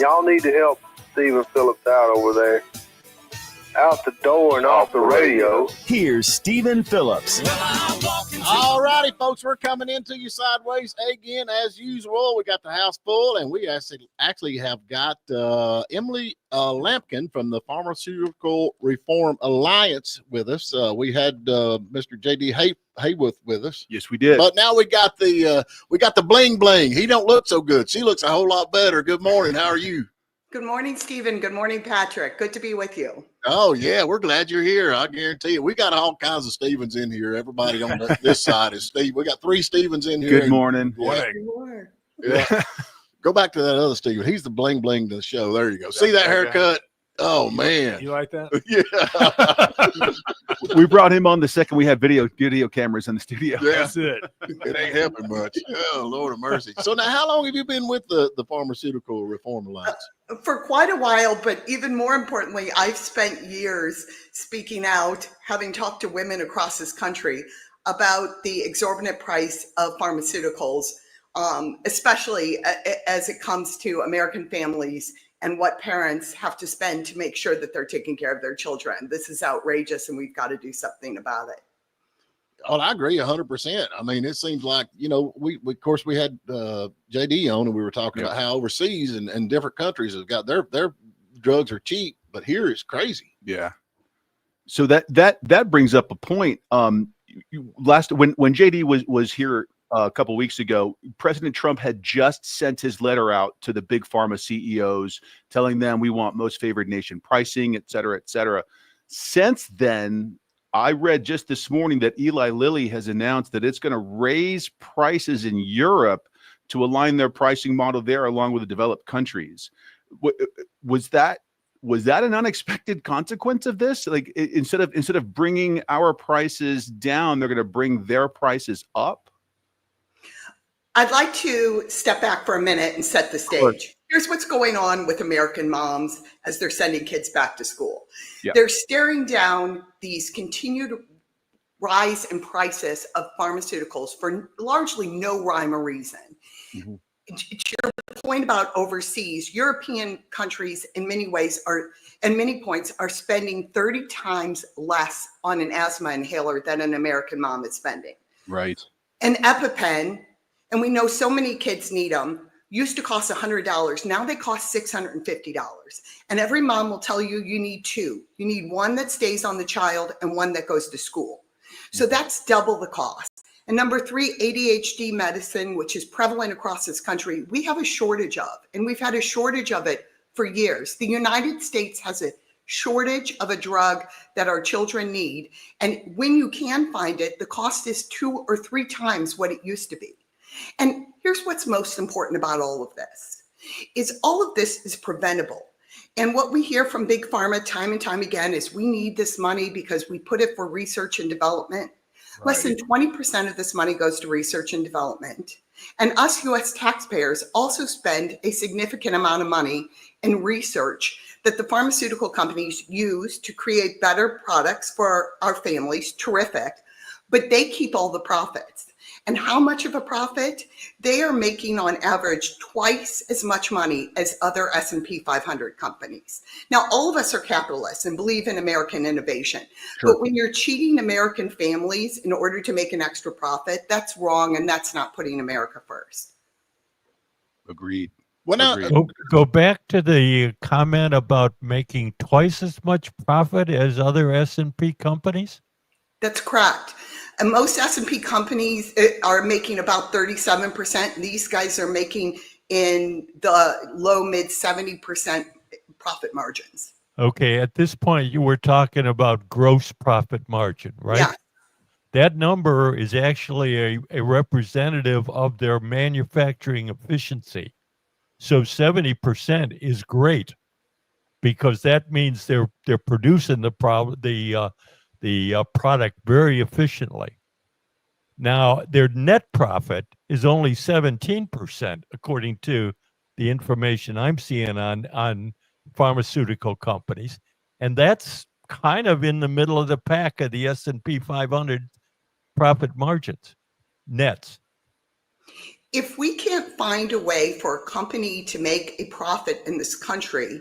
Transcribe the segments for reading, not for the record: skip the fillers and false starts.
Y'all need to help Stephen Phillips out over there. Out the door and off the radio. Here's Stephen Phillips. All righty, folks, we're coming into you sideways again as usual. We got the house full, and we actually have got Emily Lampkin from the Pharmaceutical Reform Alliance with us. We had Mr. J.D. Hayworth with us. Yes, we did. But now we got the bling bling. He don't look so good. She looks a whole lot better. Good morning. How are you? Good morning, Stephen. Good morning, Patrick. Good to be with you. Oh, yeah, we're glad you're here. I guarantee you. We got all kinds of Stevens in here. Everybody on this side is Steve. We got 3 Stevens in here. Good morning. Yeah. Go back to that other Steven. He's the bling bling to the show. There you go. See that haircut? Oh, man. You like that? Yeah. We brought him on the second we had video cameras in the studio. Yeah. That's it. It ain't helping much. Oh, Lord of mercy. So now how long have you been with the Pharmaceutical Reform Alliance? For quite a while, but even more importantly, I've spent years speaking out, having talked to women across this country about the exorbitant price of pharmaceuticals, especially as it comes to American families and what parents have to spend to make sure that they're taking care of their children. This is outrageous, and we've got to do something about it. Oh, I agree 100%. I mean, it seems like, we of course we had JD on, and we were talking about how overseas and different countries have got their drugs are cheap, but here it's crazy. Yeah. So that brings up a point. When JD was here a couple of weeks ago, President Trump had just sent his letter out to the big pharma CEOs telling them we want most favored nation pricing, et cetera, et cetera. Since then, I read just this morning that Eli Lilly has announced that it's going to raise prices in Europe to align their pricing model there along with the developed countries. Was that an unexpected consequence of this? Like instead of bringing our prices down, they're going to bring their prices up? I'd like to step back for a minute and set the stage. Here's what's going on with American moms as they're sending kids back to school. Yeah. They're staring down these continued rise in prices of pharmaceuticals for largely no rhyme or reason. Mm-hmm. To your point about overseas, European countries in many ways many points are spending 30 times less on an asthma inhaler than an American mom is spending. Right. An EpiPen, and we know so many kids need them, used to cost $100. Now they cost $650. And every mom will tell you need 2. You need one that stays on the child and one that goes to school. So that's double the cost. And number 3, ADHD medicine, which is prevalent across this country, we have a shortage of, and we've had a shortage of it for years. The United States has a shortage of a drug that our children need. And when you can find it, the cost is 2 or 3 times what it used to be. And here's what's most important about all of this, is all of this is preventable. And what we hear from Big Pharma time and time again is we need this money because we put it for research and development. Right. Less than 20% of this money goes to research and development. And us US taxpayers also spend a significant amount of money in research that the pharmaceutical companies use to create better products for our families. Terrific. But they keep all the profits. And how much of a profit? They are making on average twice as much money as other S&P 500 companies. Now, all of us are capitalists and believe in American innovation. Sure. But when you're cheating American families in order to make an extra profit, that's wrong, and that's not putting America first. Agreed. Well, now, go back to the comment about making twice as much profit as other S&P companies? That's correct. And most S&P companies are making about 37%. These guys are making in the low mid 70% profit margins. Okay, at this point you were talking about gross profit margin, right? Yeah. That number is actually a representative of their manufacturing efficiency. So 70% is great because that means they're producing the product very efficiently. Now, their net profit is only 17%, according to the information I'm seeing on pharmaceutical companies. And that's kind of in the middle of the pack of the S&P 500 profit margins, nets. If we can't find a way for a company to make a profit in this country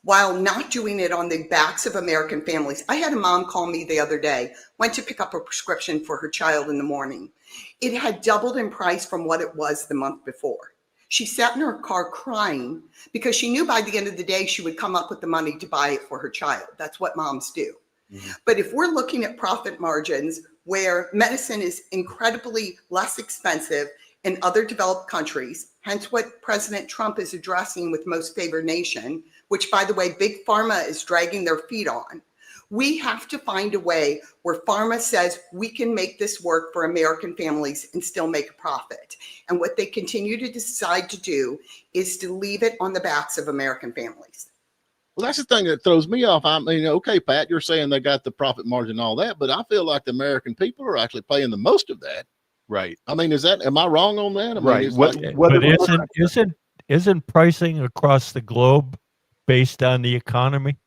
while not doing it on the backs of American families. I had a mom call me the other day, went to pick up a prescription for her child in the morning. It had doubled in price from what it was the month before. She sat in her car crying because she knew by the end of the day she would come up with the money to buy it for her child. That's what moms do. Mm-hmm. But if we're looking at profit margins where medicine is incredibly less expensive in other developed countries, hence what President Trump is addressing with most favored nation, which, by the way, Big Pharma is dragging their feet on. We have to find a way where pharma says we can make this work for American families and still make a profit. And what they continue to decide to do is to leave it on the backs of American families. Well, that's the thing that throws me off. I mean, okay, Pat, you're saying they got the profit margin and all that, but I feel like the American people are actually paying the most of that. Right. I mean, am I wrong on that? I mean, right. But isn't pricing across the globe based on the economy?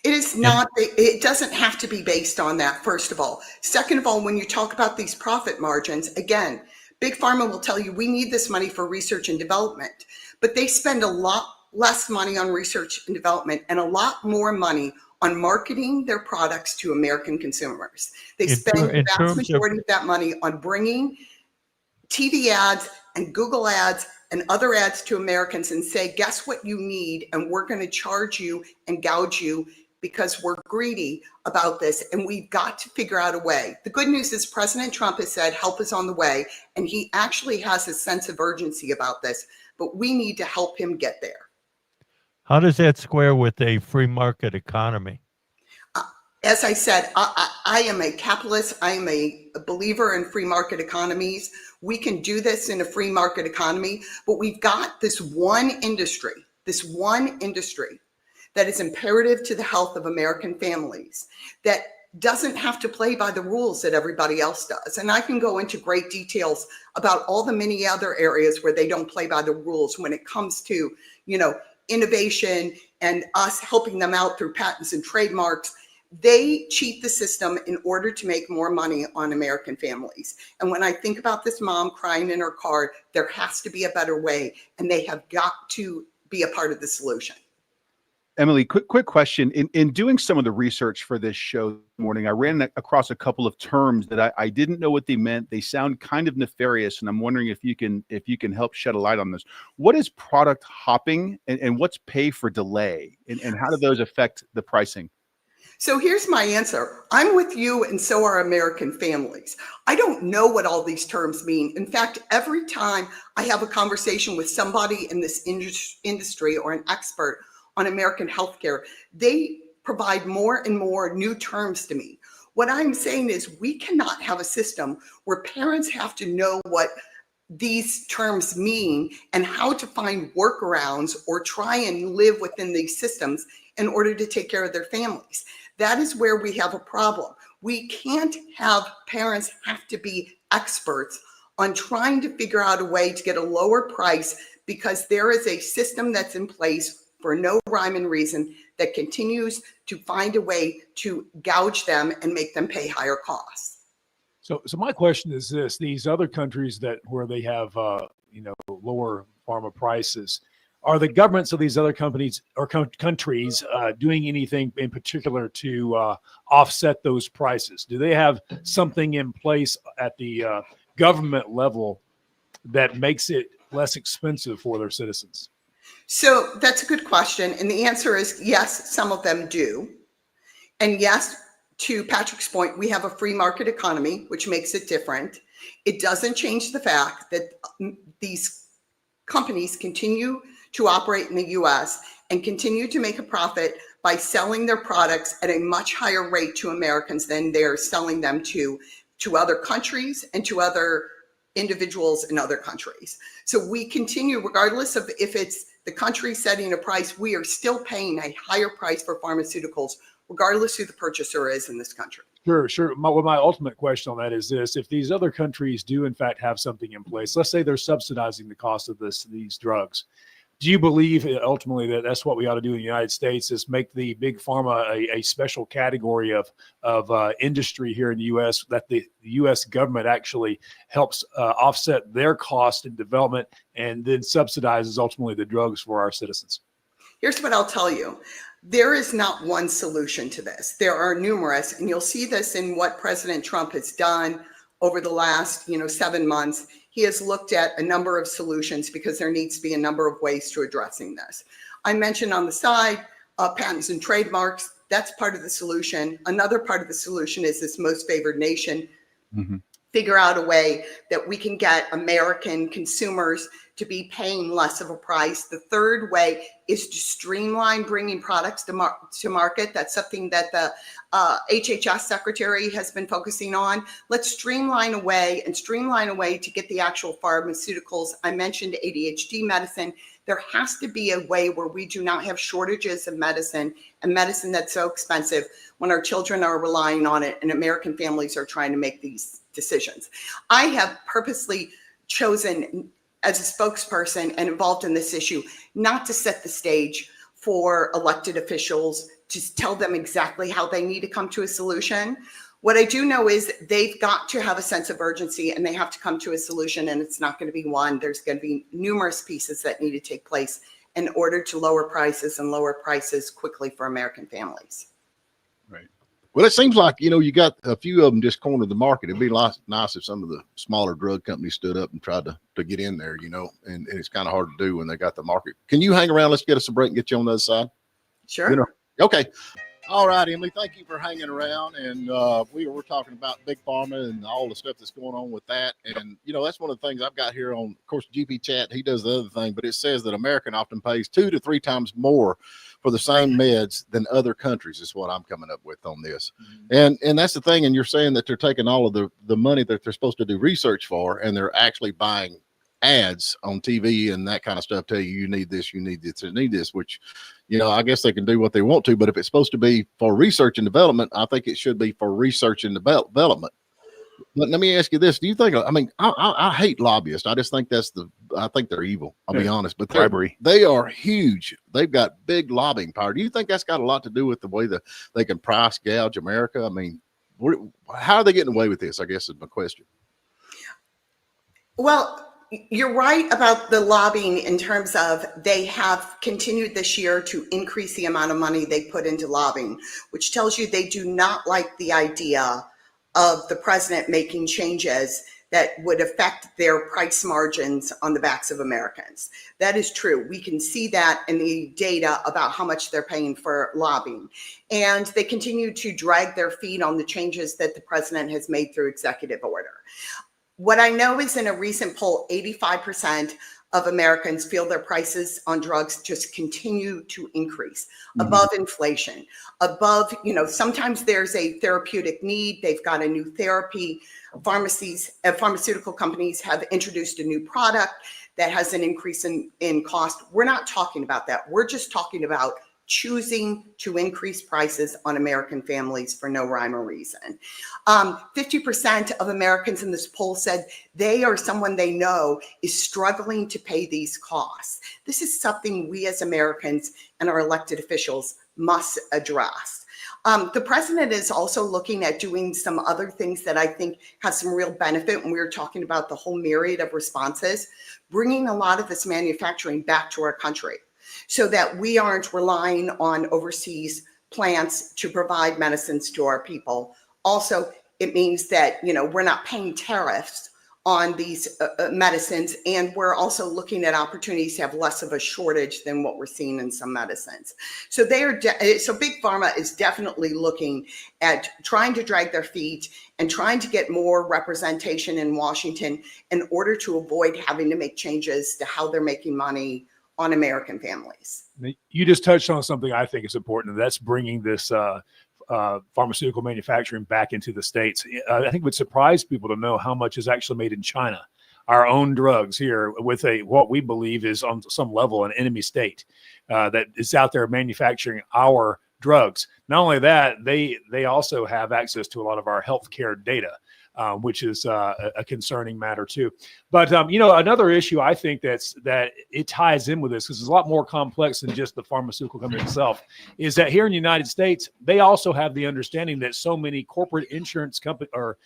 It is not. It doesn't have to be based on that, first of all. Second of all, when you talk about these profit margins, again, Big Pharma will tell you we need this money for research and development, but they spend a lot less money on research and development and a lot more money on marketing their products to American consumers. They spend the vast majority of that money on bringing TV ads and Google ads and other ads to Americans and say, guess what you need? And we're going to charge you and gouge you because we're greedy about this. And we've got to figure out a way. The good news is President Trump has said help is on the way. And he actually has a sense of urgency about this, but we need to help him get there. How does that square with a free market economy? As I said, I am a capitalist. I am a believer in free market economies. We can do this in a free market economy, but we've got this one industry that is imperative to the health of American families that doesn't have to play by the rules that everybody else does. And I can go into great details about all the many other areas where they don't play by the rules when it comes to, innovation and us helping them out through patents and trademarks. They cheat the system in order to make more money on American families. And when I think about this mom crying in her car, there has to be a better way, and they have got to be a part of the solution. Emily, quick question. In doing some of the research for this show this morning, I ran across a couple of terms that I didn't know what they meant. They sound kind of nefarious, and I'm wondering if you can help shed a light on this. What is product hopping, and what's pay for delay, and how do those affect the pricing? So here's my answer. I'm with you, and so are American families. I don't know what all these terms mean. In fact, every time I have a conversation with somebody in this industry or an expert on American healthcare, they provide more and more new terms to me. What I'm saying is we cannot have a system where parents have to know what these terms mean and how to find workarounds or try and live within these systems in order to take care of their families. That is where we have a problem. We can't have parents have to be experts on trying to figure out a way to get a lower price because there is a system that's in place for no rhyme and reason that continues to find a way to gouge them and make them pay higher costs. So my question is this: these other countries where they have lower pharma prices, are the governments of these other companies or countries doing anything in particular to offset those prices? Do they have something in place at the government level that makes it less expensive for their citizens? So that's a good question. And the answer is yes, some of them do. And yes, to Patrick's point, we have a free market economy, which makes it different. It doesn't change the fact that these companies continue to operate in the US and continue to make a profit by selling their products at a much higher rate to Americans than they're selling them to other countries and to other individuals in other countries. So we continue, regardless of if it's the country setting a price, we are still paying a higher price for pharmaceuticals, regardless who the purchaser is in this country. Sure. My ultimate question on that is this: if these other countries do in fact have something in place, let's say they're subsidizing the cost of these drugs, Do you believe ultimately that that's what we ought to do in the United States, is make the big pharma a special category of industry here in the U.S., that the U.S. government actually helps offset their cost in development and then subsidizes ultimately the drugs for our citizens? Here's what I'll tell you. There is not one solution to this. There are numerous, and you'll see this in what President Trump has done over the last, 7 months. He has looked at a number of solutions because there needs to be a number of ways to addressing this. I mentioned on the side, patents and trademarks. That's part of the solution. Another part of the solution is this most favored nation. Figure out a way that we can get American consumers to be paying less of a price. The third way is to streamline bringing products to market. That's something that the HHS secretary has been focusing on. Let's streamline a way to get the actual pharmaceuticals. I mentioned ADHD medicine. There has to be a way where we do not have shortages of medicine, and medicine that's so expensive when our children are relying on it and American families are trying to make these decisions. I have purposely chosen, as a spokesperson and involved in this issue, not to set the stage for elected officials to tell them exactly how they need to come to a solution. What I do know is they've got to have a sense of urgency and they have to come to a solution, and it's not going to be one. There's going to be numerous pieces that need to take place in order to lower prices quickly for American families. Right. Well, it seems like, you got a few of them just cornered the market. It'd be nice if some of the smaller drug companies stood up and tried to get in there, and it's kind of hard to do when they got the market. Can you hang around? Let's get us a break and get you on the other side. Sure. Okay. All right, Emily, thank you for hanging around. And we're talking about Big Pharma and all the stuff that's going on with that. And, that's one of the things I've got here on, of course, GP Chat. He does the other thing, but it says that American often pays 2 to 3 times more for the same meds than other countries, is what I'm coming up with on this. And that's the thing. And you're saying that they're taking all of the money that they're supposed to do research for, and they're actually buying ads on TV and that kind of stuff, tell you need this, you need this, you need this, which, I guess they can do what they want to, but if it's supposed to be for research and development, I think it should be for research and development. But let me ask you this. Do you think, I hate lobbyists. I just think I think they're evil. I'll be honest, but Bribery. They are huge. They've got big lobbying power. Do you think that's got a lot to do with the way that they can price gouge America? How are they getting away with this, I guess is my question. Well, you're right about the lobbying in terms of they have continued this year to increase the amount of money they put into lobbying, which tells you they do not like the idea of the president making changes that would affect their price margins on the backs of Americans. That is true. We can see that in the data about how much they're paying for lobbying. And they continue to drag their feet on the changes that the president has made through executive order. What I know is in a recent poll, 85% of Americans feel their prices on drugs just continue to increase above inflation, above, sometimes there's a therapeutic need. They've got a new therapy. Pharmaceutical companies have introduced a new product that has an increase in cost. We're not talking about that. We're just talking about choosing to increase prices on American families for no rhyme or reason. 50% of Americans in this poll said they or someone they know is struggling to pay these costs. This is something we as Americans and our elected officials must address. The president is also looking at doing some other things that I think have some real benefit when we were talking about the whole myriad of responses, bringing a lot of this manufacturing back to our country, so that we aren't relying on overseas plants to provide medicines to our people. Also, it means that, we're not paying tariffs on these medicines, and we're also looking at opportunities to have less of a shortage than what we're seeing in some medicines. So so Big Pharma is definitely looking at trying to drag their feet and trying to get more representation in Washington in order to avoid having to make changes to how they're making money on American families. You just touched on something I think is important, and that's bringing this pharmaceutical manufacturing back into the States. I think it would surprise people to know how much is actually made in China. Our own drugs here with what we believe is on some level an enemy state that is out there manufacturing our drugs. Not only that, they also have access to a lot of our healthcare data, which is a concerning matter too. But But another issue I think that it ties in with this, because it's a lot more complex than just the pharmaceutical company itself, is that here in the United States, they also have the understanding that so many corporate insurance company or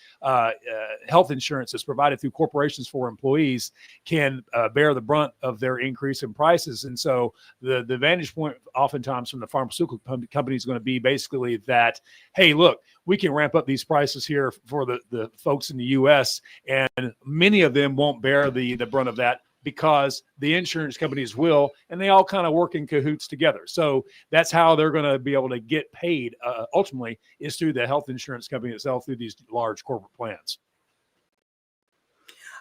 health insurance that's provided through corporations for employees can bear the brunt of their increase in prices. And so the vantage point oftentimes from the pharmaceutical company is going to be basically that, hey, look, we can ramp up these prices here for the folks in the U.S., and many of them won't bear the brunt of that because the insurance companies will, and they all kind of work in cahoots together. So that's how they're going to be able to get paid ultimately, is through the health insurance company itself, through these large corporate plans.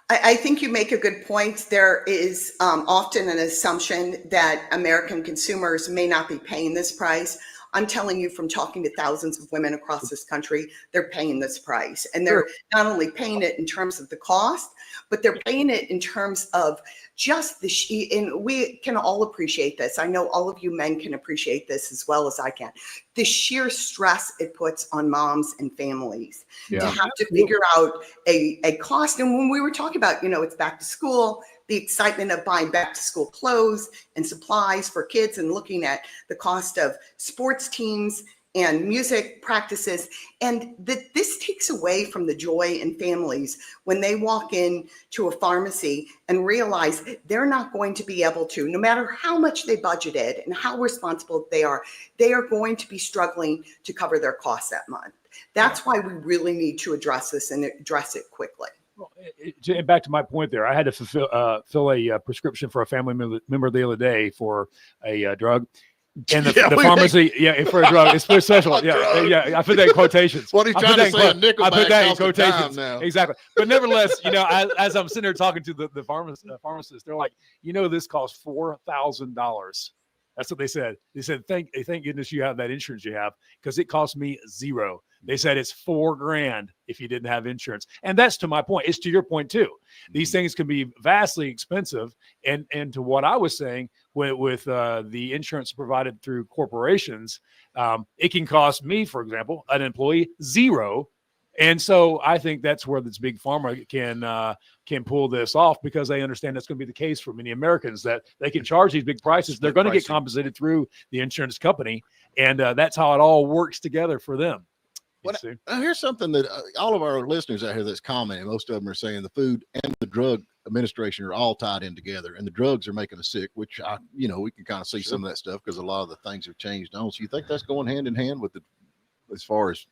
I think you make a good point. There is often an assumption that American consumers may not be paying this price. I'm telling you from talking to thousands of women across this country, they're paying this price. And they're not only paying it in terms of the cost, but they're paying it in terms of just and we can all appreciate this. I know all of you men can appreciate this as well as I can. The sheer stress it puts on moms and families to have to figure out a cost. And when we were talking about, it's back to school, the excitement of buying back to school clothes and supplies for kids, and looking at the cost of sports teams and music practices, and that this takes away from the joy in families when they walk in to a pharmacy and realize they're not going to be able to, no matter how much they budgeted and how responsible they are going to be struggling to cover their costs that month. That's why we really need to address this and address it quickly. And back to my point there, I had to fill a prescription for a family member the other day for a drug. And the pharmacy, for a drug, it's very special. I put that in quotations. What he's trying to say, a nickel I put that in costs a dime quotations. now. Exactly. But nevertheless, as I'm sitting there talking to the pharmacist, they're like, this costs $4,000. That's what they said. They said, thank goodness you have that insurance you have, because it cost me $0. They said it's $4,000 if you didn't have insurance. And that's to my point. It's to your point too. These things can be vastly expensive. And to what I was saying, with the insurance provided through corporations, it can cost me, for example, an employee, $0. And so I think that's where this Big Pharma can pull this off, because they understand that's going to be the case for many Americans, that they can charge these big prices. They're going to get compensated through the insurance company. And that's how it all works together for them. Here's something that all of our listeners out here that's commenting, most of them are saying the Food and the Drug Administration are all tied in together, and the drugs are making us sick, which we can kind of see some of that stuff because a lot of the things have changed on. So you think that's going hand in hand with as far as,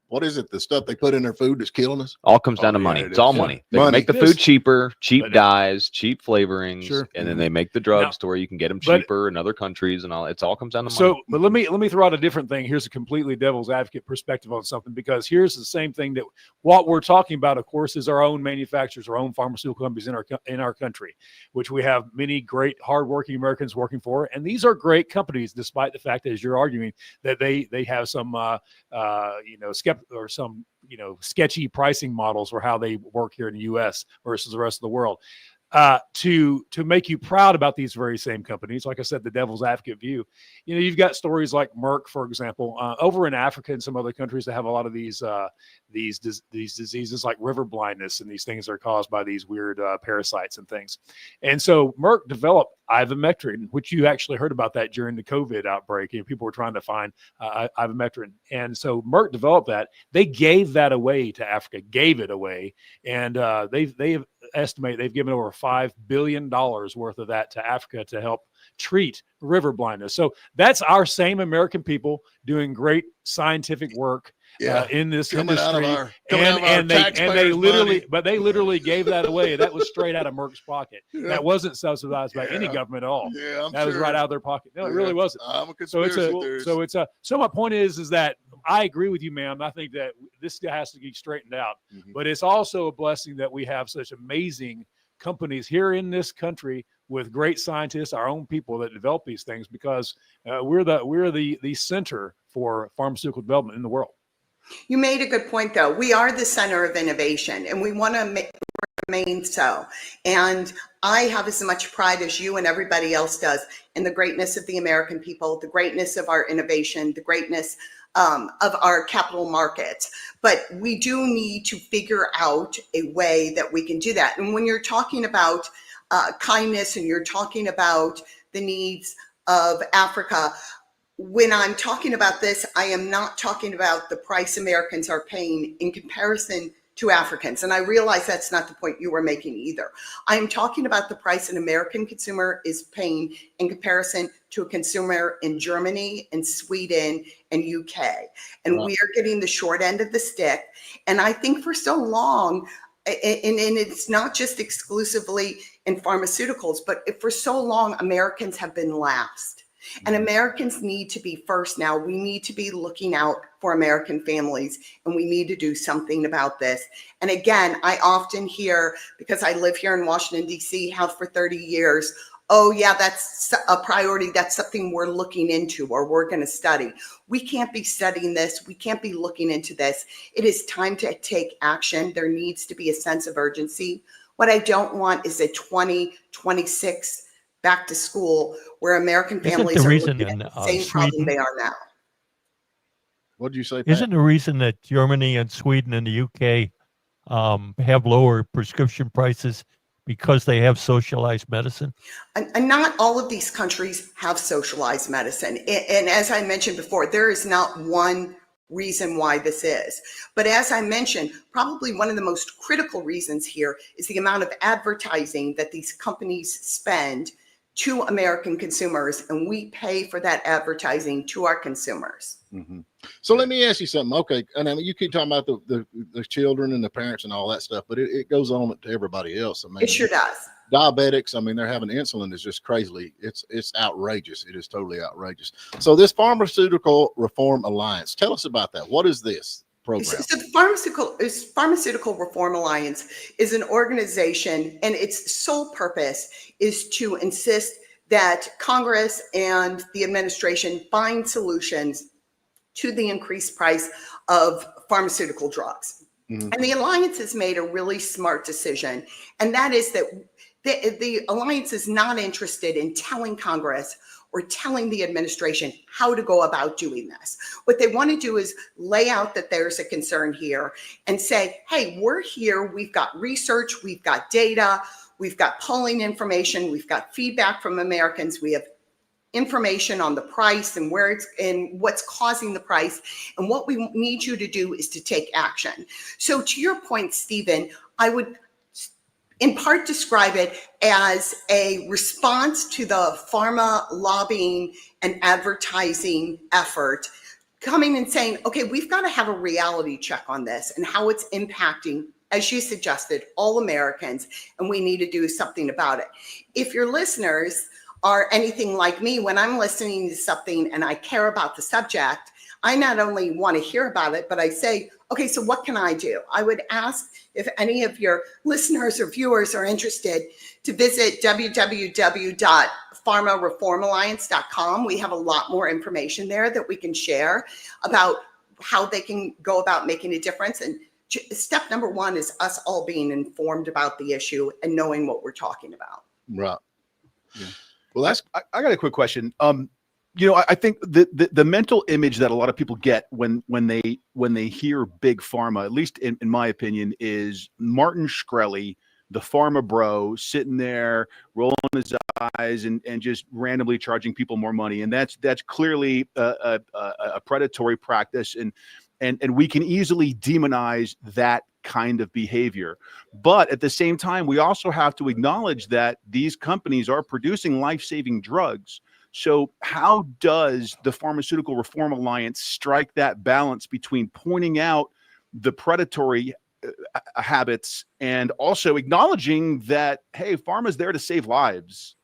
what is it? The stuff they put in their food that's killing us? All comes down to money. It's all money. They make the food cheaper, cheap dyes, cheap flavorings, and then they make the drugs to where you can get them cheaper in other countries and all. It all comes down to money. But let me throw out a different thing. Here's a completely devil's advocate perspective on something, because here's the same thing that what we're talking about, of course, is our own manufacturers, our own pharmaceutical companies in our country, which we have many great hardworking Americans working for, and these are great companies, despite the fact that, as you're arguing, that they have some sketchy pricing models for how they work here in the U.S. versus the rest of the world. To make you proud about these very same companies, like I said, the devil's advocate view. You've got stories like Merck, for example, over in Africa and some other countries that have a lot of these diseases like river blindness, and these things are caused by these weird parasites and things. And so Merck developed ivermectin, which you actually heard about that during the COVID outbreak. People were trying to find ivermectin. And so Merck developed that. They gave that away to Africa, and they've estimate they've given over $5 billion worth of that to Africa to help treat river blindness. So that's our same American people doing great scientific work in this industry, and they literally gave that away. That was straight out of Merck's pocket. That wasn't subsidized by any government at all. That was right out of their pocket. No, it really wasn't. I'm a conspiracy theorist. So my point is that I agree with you, ma'am. I think that this has to be straightened out, but it's also a blessing that we have such amazing companies here in this country with great scientists, our own people that develop these things, because we're the center for pharmaceutical development in the world. You made a good point, though. We are the center of innovation, and we want to remain so. And I have as much pride as you and everybody else does in the greatness of the American people, the greatness of our innovation, the greatness of our capital markets. But we do need to figure out a way that we can do that. And when you're talking about kindness and you're talking about the needs of Africa, when I'm talking about this, I am not talking about the price Americans are paying in comparison to Africans. And I realize that's not the point you were making either. I am talking about the price an American consumer is paying in comparison to a consumer in Germany and Sweden and UK. And we are getting the short end of the stick. And I think for so long, and it's not just exclusively in pharmaceuticals, but for so long, Americans have been last. And Americans need to be first now. We need to be looking out for American families, and we need to do something about this. And again, I often hear, because I live here in Washington, D.C., have for 30 years, oh yeah, that's a priority. That's something we're looking into or we're going to study. We can't be studying this. We can't be looking into this. It is time to take action. There needs to be a sense of urgency. What I don't want is a 2026 back to school where American families are looking at the same problem they are now. What did you say, Pat? Isn't the reason that Germany and Sweden and the UK have lower prescription prices because they have socialized medicine? And not all of these countries have socialized medicine. And as I mentioned before, there is not one reason why this is. But as I mentioned, probably one of the most critical reasons here is the amount of advertising that these companies spend to American consumers, and we pay for that advertising to our consumers. Mm-hmm. So let me ask you something. Okay, and I mean, you keep talking about the children and the parents and all that stuff, but it goes on to everybody else. I mean, it sure does. Diabetics, I mean, they're having insulin is just crazily. It's outrageous. It is totally outrageous. So this Pharmaceutical Reform Alliance, tell us about that. What is this program? So the Pharmaceutical Reform Alliance is an organization, and its sole purpose is to insist that Congress and the administration find solutions to the increased price of pharmaceutical drugs. Mm-hmm. And the Alliance has made a really smart decision, and that is that the Alliance is not interested in telling Congress or telling the administration how to go about doing this. What they want to do is lay out that there's a concern here and say, hey, we're here, we've got research, we've got data, we've got polling information, we've got feedback from Americans, we have information on the price and where it's and what's causing the price. And what we need you to do is to take action. So to your point, Stephen, I would in part describe it as a response to the pharma lobbying and advertising effort, coming and saying, okay, we've got to have a reality check on this and how it's impacting, as you suggested, all Americans, and we need to do something about it. If your listeners are anything like me, when I'm listening to something and I care about the subject, I not only want to hear about it, but I say, okay, so what can I do? I would ask if any of your listeners or viewers are interested to visit www.pharmareformalliance.com. We have a lot more information there that we can share about how they can go about making a difference. And step number one is us all being informed about the issue and knowing what we're talking about. Right. Yeah. Well, I got a quick question. You know, I think the mental image that a lot of people get when they hear Big Pharma, at least in my opinion, is Martin Shkreli, the pharma bro, sitting there rolling his eyes and just randomly charging people more money, and that's clearly a predatory practice, and we can easily demonize that kind of behavior. But at the same time, we also have to acknowledge that these companies are producing life-saving drugs. So how does the Pharmaceutical Reform Alliance strike that balance between pointing out the predatory habits and also acknowledging that, hey, pharma's there to save lives?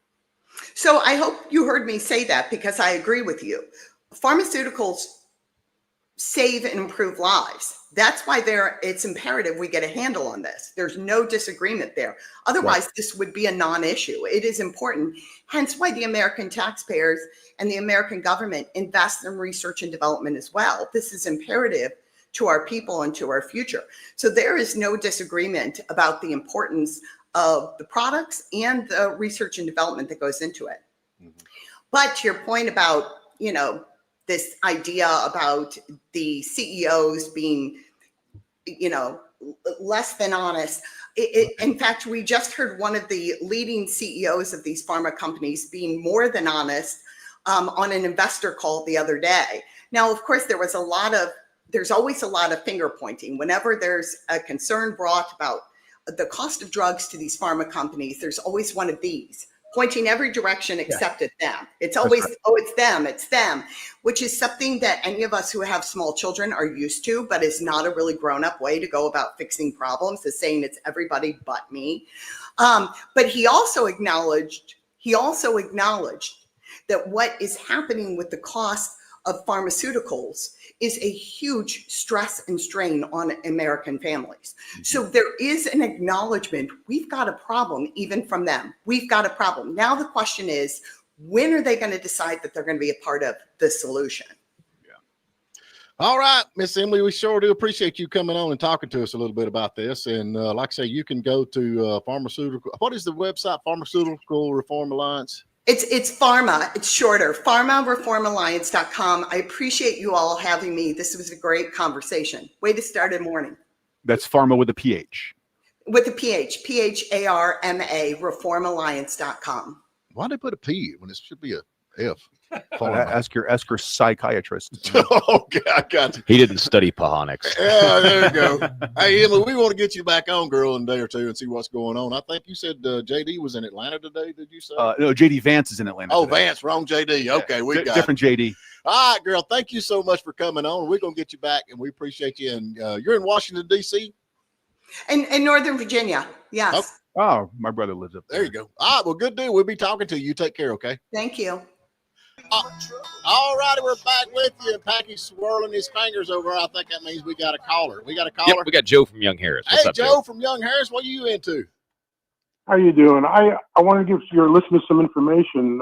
So I hope you heard me say that, because I agree with you. Pharmaceuticals save and improve lives. That's why it's imperative we get a handle on this. There's no disagreement there. Otherwise, right, this would be a non-issue. It is important. Hence why the American taxpayers and the American government invest in research and development as well. This is imperative to our people and to our future. So there is no disagreement about the importance of the products and the research and development that goes into it. Mm-hmm. But to your point about, this idea about the CEOs being, less than honest. In fact, we just heard one of the leading CEOs of these pharma companies being more than honest on an investor call the other day. Now, of course, there's always a lot of finger pointing. Whenever there's a concern brought about the cost of drugs to these pharma companies, there's always one of these pointing every direction except at them. It's always, it's them, which is something that any of us who have small children are used to, but is not a really grown-up way to go about fixing problems, is saying it's everybody but me. But he also acknowledged that what is happening with the cost of pharmaceuticals is a huge stress and strain on American families. So there is an acknowledgement, we've got a problem, even from them. We've got a problem. Now the question is, when are they going to decide that they're going to be a part of the solution? All right, Miss Emily, we sure do appreciate you coming on and talking to us a little bit about this. And like I say, you can go to what is the website, Pharmaceutical Reform Alliance? It's Pharma. It's shorter. PharmaReformAlliance.com. I appreciate you all having me. This was a great conversation. Way to start a morning. That's Pharma with a PH. With a PH. PHARMA. ReformAlliance.com. Why'd they put a P when it should be a F? Ask your psychiatrist. Okay, I got you. He didn't study Pahonics. Yeah, there you go. Hey, Emily, we want to get you back on, girl, in a day or two and see what's going on. I think you said JD was in Atlanta today. Did you say? No, JD Vance is in Atlanta. Oh, today. Vance, wrong JD. Okay, we got different JD. All right, girl. Thank you so much for coming on. We're gonna get you back, and we appreciate you. And you're in Washington D.C. and Northern Virginia. Yes. Oh, my brother lives up there. There you go. All right. Well, good deal. We'll be talking to you. Take care. Okay. Thank you. All righty, we're back with you. Packy's swirling his fingers over. I think that means we got a caller. We got a caller. Yep, we got Joe from Young Harris. What's Hey, up, Joe from Young Harris. What are you into? How you doing? I want to give your listeners some information.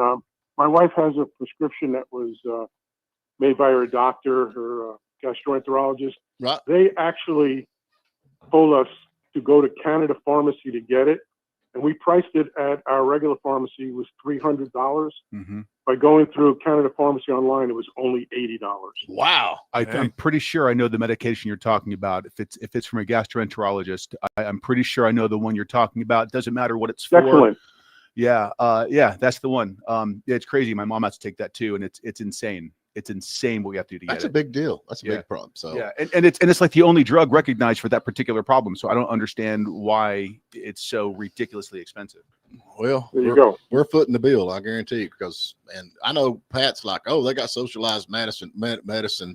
My wife has a prescription that was made by her doctor, her gastroenterologist. Right. They actually told us to go to Canada Pharmacy to get it, and we priced it at our regular pharmacy was $300. Mm-hmm. By going through Canada Pharmacy online, it was only $80. Wow. I'm pretty sure I know the medication you're talking about. If it's from a gastroenterologist, I'm pretty sure I know the one you're talking about. It doesn't matter what it's for. Excellent. Yeah, that's the one. It's crazy. My mom has to take that too, and it's insane. It's insane what we have to do to get it. That's a big deal. That's a big problem. So yeah, and it's like the only drug recognized for that particular problem. So I don't understand why it's so ridiculously expensive. Well, there you go. We're footing the bill, I guarantee you, and I know Pat's like, oh, they got socialized medicine,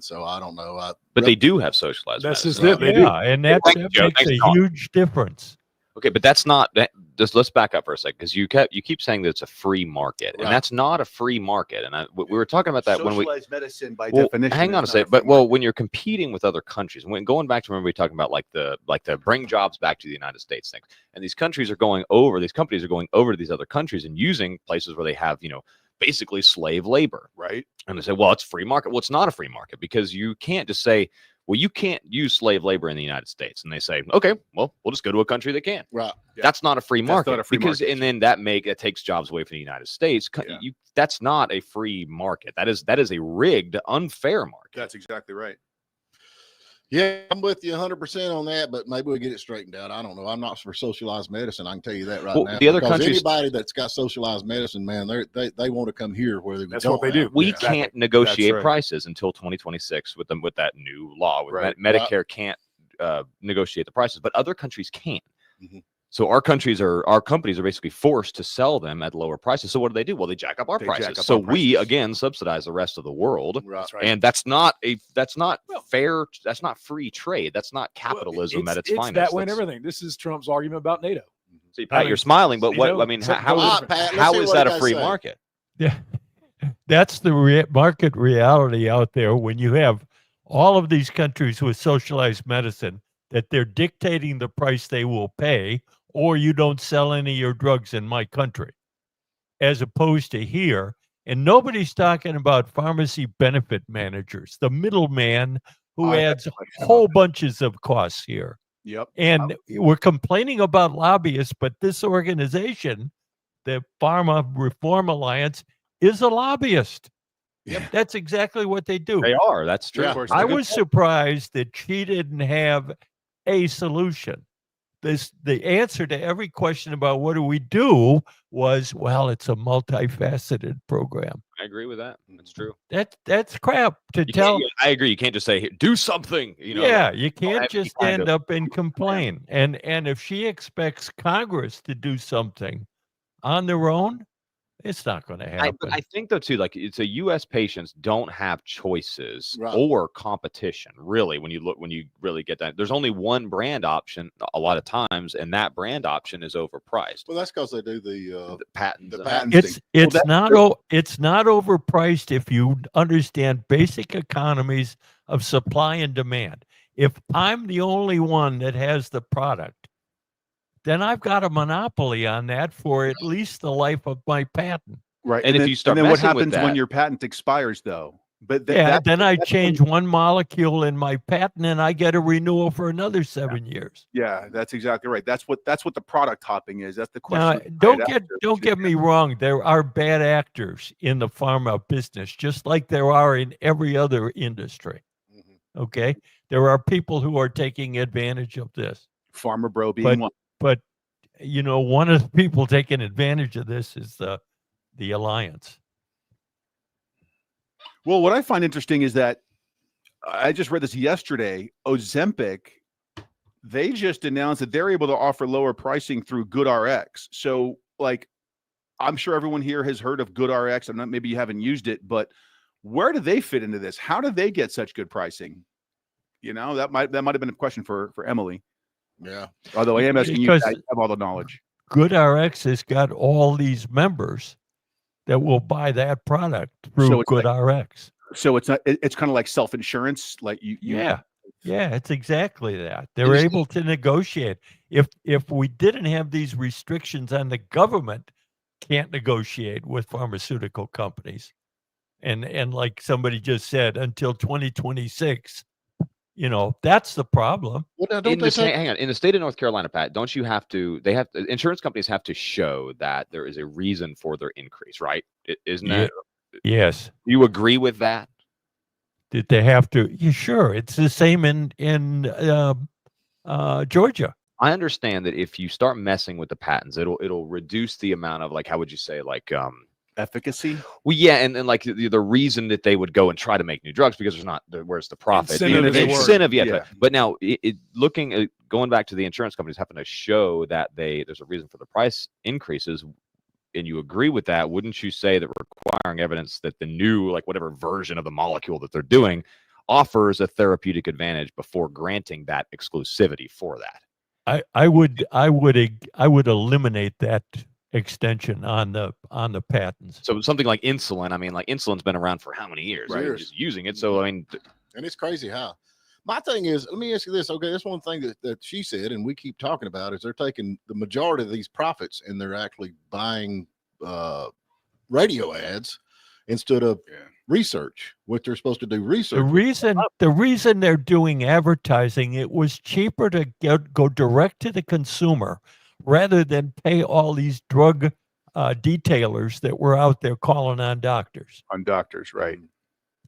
so I don't know. But they do have socialized That's medicine. just it. They do. And that makes a huge difference. Okay, but that's not that. Just let's back up for a second, because you keep saying that it's a free market, and that's not a free market. And we were talking about that when we socialized medicine by definition. Hang on a second, but when you're competing with other countries, when going back to remember we talking about like the bring jobs back to the United States thing, and these countries are going over, these companies are going over to these other countries and using places where they have basically slave labor, right? And they say, well, it's free market. Well, it's not a free market, because you can't just say, well, you can't use slave labor in the United States. And they say, okay, well, we'll just go to a country that can. Right. Yeah. That's not a free market. That's not a free market. And then that takes jobs away from the United States. Yeah. That's not a free market. That is a rigged, unfair market. That's exactly right. Yeah, I'm with you 100% on that, but maybe we'll get it straightened out. I don't know. I'm not for socialized medicine. I can tell you that right now. The other countries, anybody that's got socialized medicine, man, they want to come here where that's what they do. We can't negotiate prices until 2026 with that new law. Medicare can't negotiate the prices, but other countries can. Mm-hmm. So our companies are basically forced to sell them at lower prices. So what do? Well, they jack up our prices. So we again subsidize the rest of the world. Right. And that's not fair. That's not free trade. That's not capitalism at its finest. It's that way and everything. This is Trump's argument about NATO. See, Pat, you're smiling, but what I mean, how is that a free market? Yeah, that's the market reality out there when you have all of these countries with socialized medicine, that they're dictating the price they will pay, or you don't sell any of your drugs in my country, as opposed to here. And nobody's talking about pharmacy benefit managers, the middleman who adds whole bunches of costs here. Yep. And we're complaining about lobbyists, but this organization, the Pharma Reform Alliance, is a lobbyist. Yep. That's exactly what they do. They are. That's true. Yeah. I was surprised that she didn't have a solution. The answer to every question about what do we do was, well, it's a multifaceted program. I agree with that. That's true. That's crap to tell. I agree. You can't just say, do something. Yeah, you can't have any just kind end of up and complain. And if she expects Congress to do something on their own, it's not going to happen. I think though too, like it's a U.S. patients don't have choices Right. or competition really. When you really get that, there's only one brand option a lot of times, and that brand option is overpriced. Well, that's because they do the Patents. the and- patenting. It's not overpriced if you understand basic economies of supply and demand. If I'm the only one that has the product, then I've got a monopoly on that for at least the life of my patent. Right. And if then, you start and then what messing with happens when that- your patent expires, though? But Then I that's change when- one molecule in my patent and I get a renewal for another 7 years. Yeah, that's exactly right. That's what the product hopping is. That's the Now, question. don't get me wrong. There are bad actors in the pharma business, just like there are in every other industry. Okay, there are people who are taking advantage of this. Pharma Bro being one. But one of the people taking advantage of this is the alliance. Well, what I find interesting is that I just read this yesterday. Ozempic, they just announced that they're able to offer lower pricing through GoodRx. So, like, I'm sure everyone here has heard of GoodRx. I'm not, maybe you haven't used it, but where do they fit into this? How do they get such good pricing? That might have been a question for Emily. Yeah. Although I am asking you, Because guys have all the knowledge. GoodRx has got all these members that will buy that product through So it's GoodRx. So it's not. It's kind of like self-insurance. Like you. Yeah, it's exactly that. They're able to negotiate. If we didn't have these restrictions on the government can't negotiate with pharmaceutical companies, and like somebody just said, until 2026. That's the problem. Well, hang on. In the state of North Carolina, Pat, don't you have to? Insurance companies have to show that there is a reason for their increase, right? Isn't that? Yes. You agree with that? Did they have to? Yeah, sure. It's the same in Georgia. I understand that if you start messing with the patents, it'll reduce the amount of, like, how would you say, like efficacy? Well, yeah, and like the reason that they would go and try to make new drugs because where's the profit? Incentive, yeah. But now, going back to the insurance companies having to show that there's a reason for the price increases, and you agree with that, wouldn't you say that requiring evidence that the new, like, whatever version of the molecule that they're doing offers a therapeutic advantage before granting that exclusivity for that? I would eliminate that extension on the patents. So something like insulin, I mean, like, insulin's been around for how many years? Right. You're just using it. So, I mean, and it's crazy how. My thing is, let me ask you this. Okay, that's one thing that she said, and we keep talking about, is they're taking the majority of these profits and they're actually buying radio ads instead of research, what they're supposed to do research. The reason they're doing advertising, it was cheaper to go direct to the consumer rather than pay all these drug detailers that were out there calling on doctors. Right.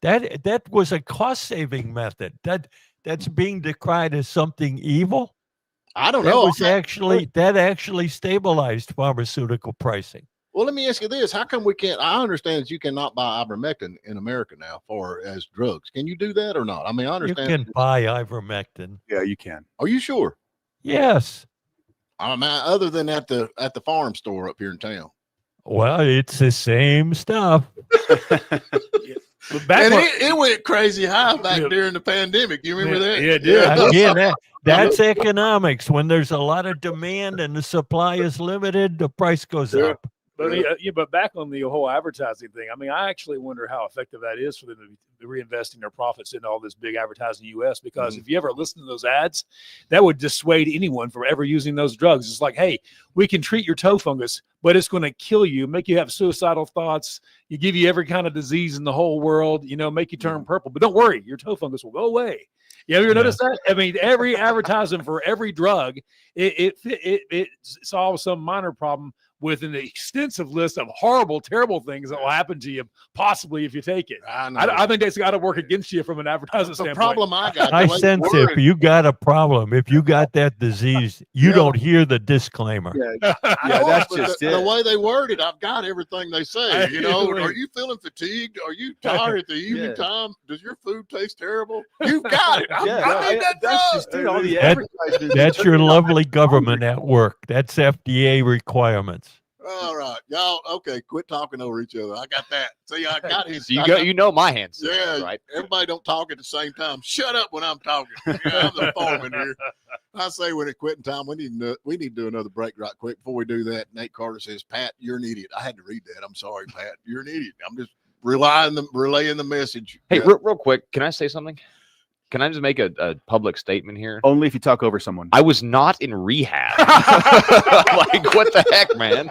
That was a cost-saving method. That's being decried as something evil. I don't know. That actually stabilized pharmaceutical pricing. Well, let me ask you this: how come we can't? I understand that you cannot buy ivermectin in America now as drugs. Can you do that or not? I mean, I understand you can buy ivermectin. Yeah, you can. Are you sure? Yes. I mean, other than at the farm store up here in town. Well, it's the same stuff. And it went crazy high back during the pandemic. You remember that? Yeah, it did. Again, that's economics. When there's a lot of demand and the supply is limited, the price goes up. But back on the whole advertising thing, I mean, I actually wonder how effective that is for them to be reinvesting their profits in all this big advertising in the U.S. Because if you ever listen to those ads, that would dissuade anyone from ever using those drugs. It's like, hey, we can treat your toe fungus, but it's going to kill you, make you have suicidal thoughts, you give you every kind of disease in the whole world, make you turn purple. But don't worry, your toe fungus will go away. You ever notice that? I mean, every advertisement for every drug, it solves some minor problem with an extensive list of horrible, terrible things that will happen to you, possibly if you take it. I think that's got to work against you from an advertising standpoint. The problem I got. I sense if you got a problem, if you got that disease, you don't hear the disclaimer. Yeah, that's just the way they word it. I've got everything they say. You know, are you feeling fatigued? Are you tired at the evening time? Does your food taste terrible? You've got it. I need that drug. That's your lovely government at work. That's FDA requirements. All right, y'all. Okay, quit talking over each other. I got that. See, I got his. You know my hands. Yeah, right. Everybody don't talk at the same time. Shut up when I'm talking. Yeah, I'm the foreman here. I say when it's quitting time, we need to do another break right quick. Before we do that, Nate Carter says, "Pat, you're an idiot." I had to read that. I'm sorry, Pat. You're an idiot. I'm just relaying the message. Hey, real quick, can I say something? Can I just make a public statement here? Only if you talk over someone. I was not in rehab. Like, what the heck, man?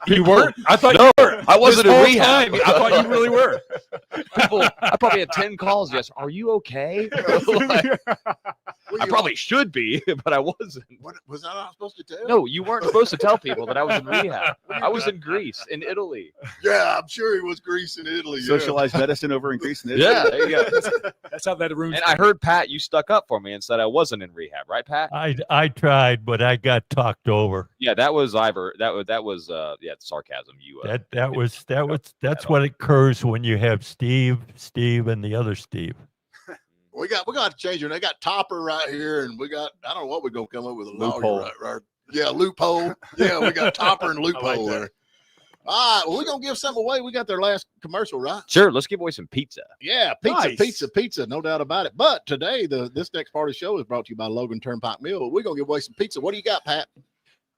You weren't? I thought you were. I wasn't in rehab. I thought you really were. I probably had 10 calls yesterday. Are you okay? Like, I probably should be, but I wasn't. What, was I not supposed to tell? No, you weren't supposed to tell people that I was in rehab. I was in Greece, in Italy. Yeah, I'm sure he was Greece in Italy. Socialized medicine over in Greece and Italy. Yeah, there you go. That's how that ruins. And I heard, Pat, you stuck up for me and said I wasn't in rehab, right, Pat? I tried, but I got talked over. Yeah, that was sarcasm. That's what occurs when you have Steve, and the other Steve. We got to change it. They got Topper right here, and we got, I don't know what we're gonna come up with, a loophole. Right. Yeah, loophole. Yeah, we got Topper and loophole there. All right, well, we're gonna give something away. We got their last commercial, right? Sure, let's give away some pizza. Yeah, pizza, no doubt about it. But today, this next part of the show is brought to you by Logan Turnpike Mill. We're gonna give away some pizza. What do you got, Pat?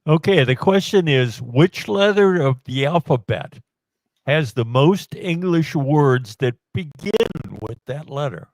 Okay, the question is, which letter of the alphabet has the most English words that begin with that letter?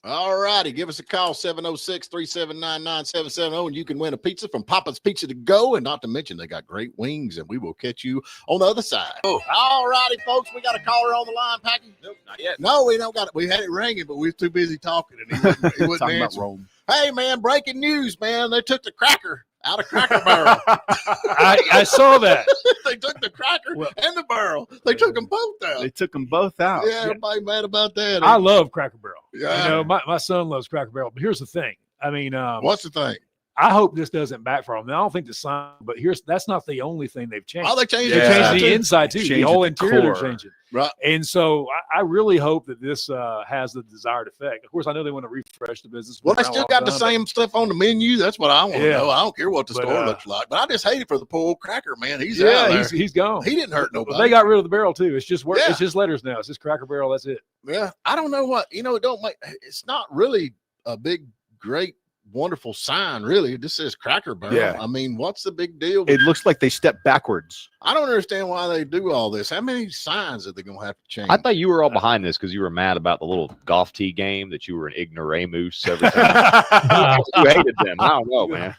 All righty, give us a call, 706-379-9770, and you can win a pizza from Papa's Pizza to Go, and not to mention they got great wings, and we will catch you on the other side. Oh. All righty, folks, we got a caller on the line, Packy. Nope, not yet. No, we don't got it. We had it ringing, but we were too busy talking, and he wouldn't answer. Hey, man, breaking news, man. They took the cracker out of Cracker Barrel. I saw that. They took the cracker and the barrel. They took them both out. They took them both out. Yeah, everybody mad about that. I love Cracker Barrel. Yeah. You know, my son loves Cracker Barrel. But here's the thing. I mean, what's the thing? I hope this doesn't backfire on them. I don't think the sign, but that's not the only thing they've changed. Oh, they changed the inside too. The whole interior they're changing. Right. And so I really hope that this has the desired effect. Of course, I know they want to refresh the business. Well, they still got the same stuff on the menu. That's what I want to know. I don't care what the store looks like, but I just hate it for the poor old cracker, man. He's out there. He's gone. He didn't hurt nobody. But they got rid of the barrel too. It's just It's just letters now. It's just Cracker Barrel. That's it. Yeah. I don't know what, it don't make, it's not really a big, great, wonderful sign, really. This says Cracker Barrel. Yeah. I mean, what's the big deal? It looks like they stepped backwards. I don't understand why they do all this. How many signs are they going to have to change? I thought you were all behind this because you were mad about the little golf tee game that you were an ignoramus every time. You hated them. I don't know, man.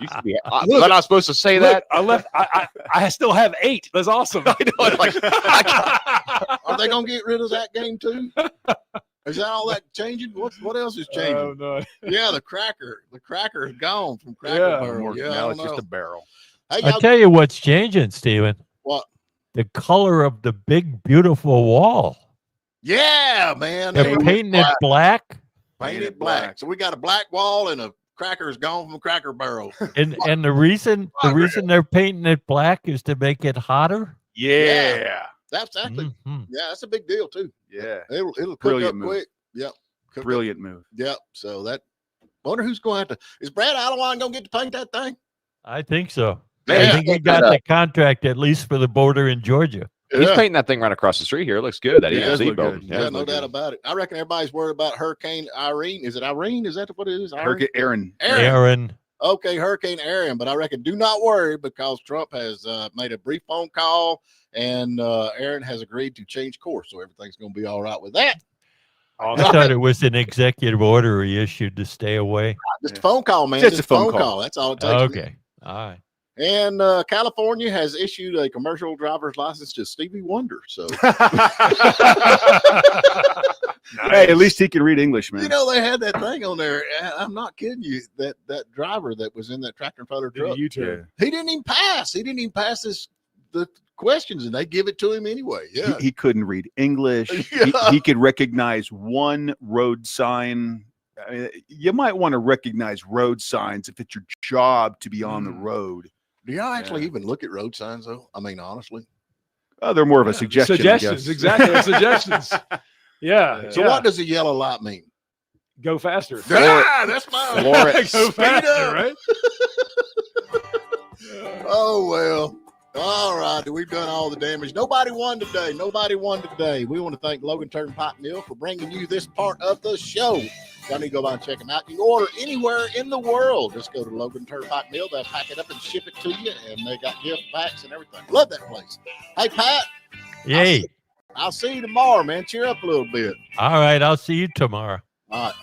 Used to be, was I not supposed to say that? I still have 8. That's awesome. Are they going to get rid of that game too? Is that all that changing? What else is changing? Oh, no. Yeah, the cracker is gone from Cracker Barrel. Yeah, now it's just a barrel. Hey, I'll tell you what's changing, Stephen. What? The color of the big, beautiful wall. Yeah, man. They're painting it black. Painted black. So we got a black wall and a cracker is gone from Cracker Barrel. And the reason they're painting it black is to make it hotter. Yeah. That's actually, that's a big deal too. Yeah. It'll cook up quick. Yep. Brilliant move. Yep. So wonder who's going to is Brad Alawine going to get to paint that thing? I think so. I think he got the contract at least for the border in Georgia. He's painting that thing right across the street here. It looks good. That EMC building. Yeah, no doubt about it. I reckon everybody's worried about Hurricane Irene. Is it Irene? Is that what it is? Hurricane Aaron. Okay, Hurricane Aaron. But I reckon do not worry because Trump has made a brief phone call and Aaron has agreed to change course. So everything's going to be all right with that. I thought it was an executive order he issued to stay away. Just a phone call, man. Just a phone call. That's all it takes. Okay. All right. And California has issued a commercial driver's license to Stevie Wonder. So, Hey, at least he can read English, man. you know, they had that thing on there. I'm not kidding you. That driver that was in that tractor and trailer truck, U-turn. he didn't even pass. He didn't even pass the questions, and they give it to him anyway. Yeah, He couldn't read English. He could recognize one road sign. I mean, you might want to recognize road signs if it's your job to be on the road. Do y'all actually even look at road signs, though? I mean, honestly. They're more of a suggestion. Suggestions, exactly. Suggestions. Yeah. So what does a yellow light mean? Go faster. That's mine. Go faster, right? Oh, well. All right. We've done all the damage. Nobody won today. We want to thank Logan Turnpike Mill for bringing you this part of the show. Y'all need to go by and check them out. You can order anywhere in the world. Just go to Logan Turnpike Mill. They'll pack it up and ship it to you. And they got gift packs and everything. Love that place. Hey, Pat. Yay. I'll see you tomorrow, man. Cheer up a little bit. All right. I'll see you tomorrow. All right.